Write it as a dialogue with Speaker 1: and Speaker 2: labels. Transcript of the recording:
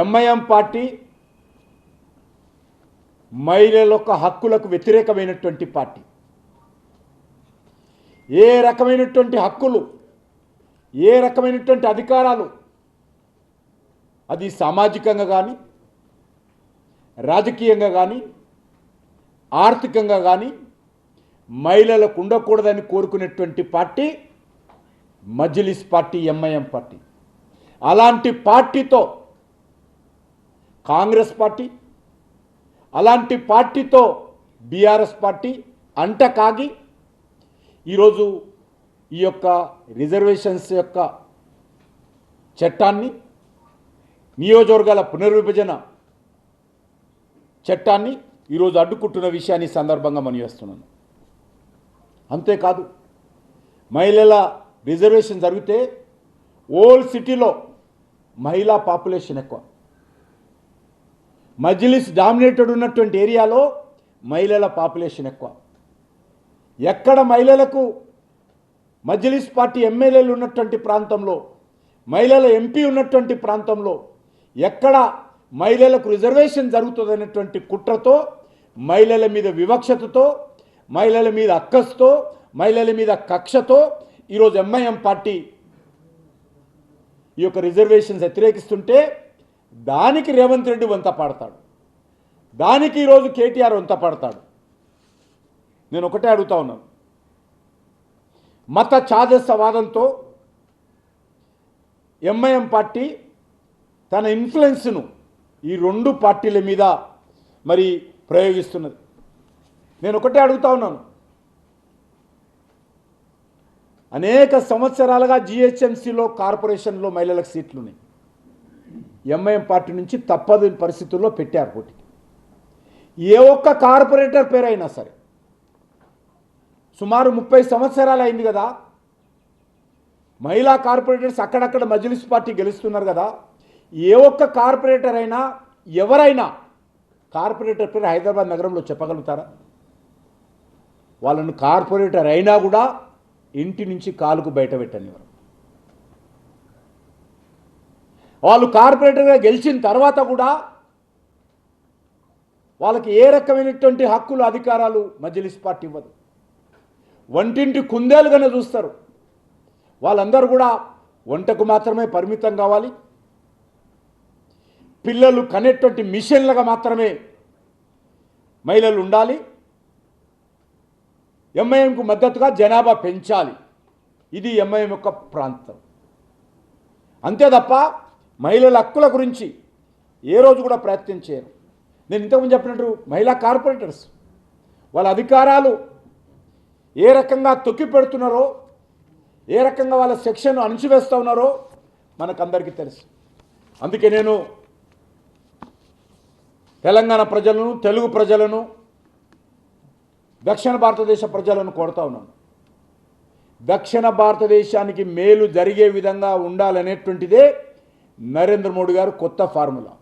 Speaker 1: MIM party మహిళల యొక్క హక్కులకు వ్యతిరేకమైనటువంటి పార్టీ. ఏ రకమైనటువంటి హక్కులు, ఏ రకమైనటువంటి అధికారాలు, అది సామాజికంగా కానీ, రాజకీయంగా కానీ, ఆర్థికంగా కానీ మహిళలకు ఉండకూడదని కోరుకునేటువంటి party Majlis party, MIM party. అలాంటి పార్టీతో కాంగ్రెస్ పార్టీ, అలాంటి పార్టీతో బీఆర్ఎస్ పార్టీ అంటకాగి ఈరోజు ఈ యొక్క రిజర్వేషన్స్ యొక్క చట్టాన్ని, నియోజకవర్గాల పునర్విభజన చట్టాన్ని ఈరోజు అడ్డుకుంటున్న విషయాన్ని సందర్భంగా మనవిస్తున్నాను. అంతేకాదు, మహిళల రిజర్వేషన్ జరిగితే ఓల్డ్ సిటీలో మహిళా పాపులేషన్ ఎక్కువ, మజ్లిస్ డామినేటెడ్ ఉన్నటువంటి ఏరియాలో మహిళల పాపులేషన్ ఎక్కువ. ఎక్కడ మహిళలకు మజ్లిస్ పార్టీ ఎమ్మెల్యేలు ఉన్నటువంటి ప్రాంతంలో, మహిళల ఎంపీ ఉన్నటువంటి ప్రాంతంలో ఎక్కడ మహిళలకు రిజర్వేషన్ జరుగుతుందనేటువంటి కుట్రతో, మహిళల మీద వివక్షతతో, మహిళల మీద అక్కస్తో, మహిళల మీద కక్షతో ఈరోజు ఎంఐఎం పార్టీ ఈ యొక్క రిజర్వేషన్స్ వ్యతిరేకిస్తుంటే దానికి రేవంత్ రెడ్డి వంత పాడతాడు, దానికి ఈరోజు కేటీఆర్ వంత పాడతాడు. నేను ఒకటే అడుగుతా ఉన్నాను, మత ఛాదస్యవాదంతో ఎంఐఎం పార్టీ తన ఇన్ఫ్లుయెన్స్ను ఈ రెండు పార్టీల మీద మరి ప్రయోగిస్తున్నది. నేను ఒకటే అడుగుతా ఉన్నాను, అనేక సంవత్సరాలుగా జిహెచ్ఎంసీలో, కార్పొరేషన్లో మహిళలకు సీట్లు ఉన్నాయి. ఎంఐఎం పార్టీ నుంచి తప్పదు పరిస్థితుల్లో పెట్టారు పోటీ. ఏ ఒక్క కార్పొరేటర్ పేరైనా సరే, సుమారు 30 సంవత్సరాలు అయింది కదా, మహిళా కార్పొరేటర్స్ అక్కడక్కడ మజ్లిస్ పార్టీ గెలుస్తున్నారు కదా, ఏ ఒక్క కార్పొరేటర్ అయినా, ఎవరైనా కార్పొరేటర్ పేరు హైదరాబాద్ నగరంలో చెప్పగలుగుతారా? వాళ్ళను కార్పొరేటర్ అయినా కూడా ఇంటి నుంచి కాలుకు బయట పెట్టనివారు. వాళ్ళు కార్పొరేటర్గా గెలిచిన తర్వాత కూడా వాళ్ళకి ఏ రకమైనటువంటి హక్కులు, అధికారాలు మజ్లిస్ పార్టీ ఇవ్వదు. వంటింటి కుందేలుగానే చూస్తారు. వాళ్ళందరూ కూడా వంటకు మాత్రమే పరిమితం కావాలి, పిల్లలు కనేటువంటి మిషన్లుగా మాత్రమే మహిళలు ఉండాలి, ఎంఐఎంకు మద్దతుగా జనాభా పెంచాలి. ఇది ఎంఐఎం యొక్క ప్రాంతం. అంతే తప్ప మహిళల హక్కుల గురించి ఏ రోజు కూడా ప్రయత్నం చేయరు. నేను ఇంతకుముందు చెప్పినట్టు మహిళా కార్పొరేటర్స్ వాళ్ళ అధికారాలు ఏ రకంగా తొక్కి పెడుతున్నారో, ఏ రకంగా వాళ్ళ సెక్షన్ అణిచివేస్తూ ఉన్నారో మనకందరికీ తెలుసు. అందుకే నేను తెలంగాణ ప్రజలను, తెలుగు ప్రజలను, దక్షిణ భారతదేశ ప్రజలను కోరుతా ఉన్నాను, దక్షిణ భారతదేశానికి మేలు జరిగే విధంగా ఉండాలనేటువంటిదే నరేంద్ర మోడీ గారు కొత్త ఫార్ములా.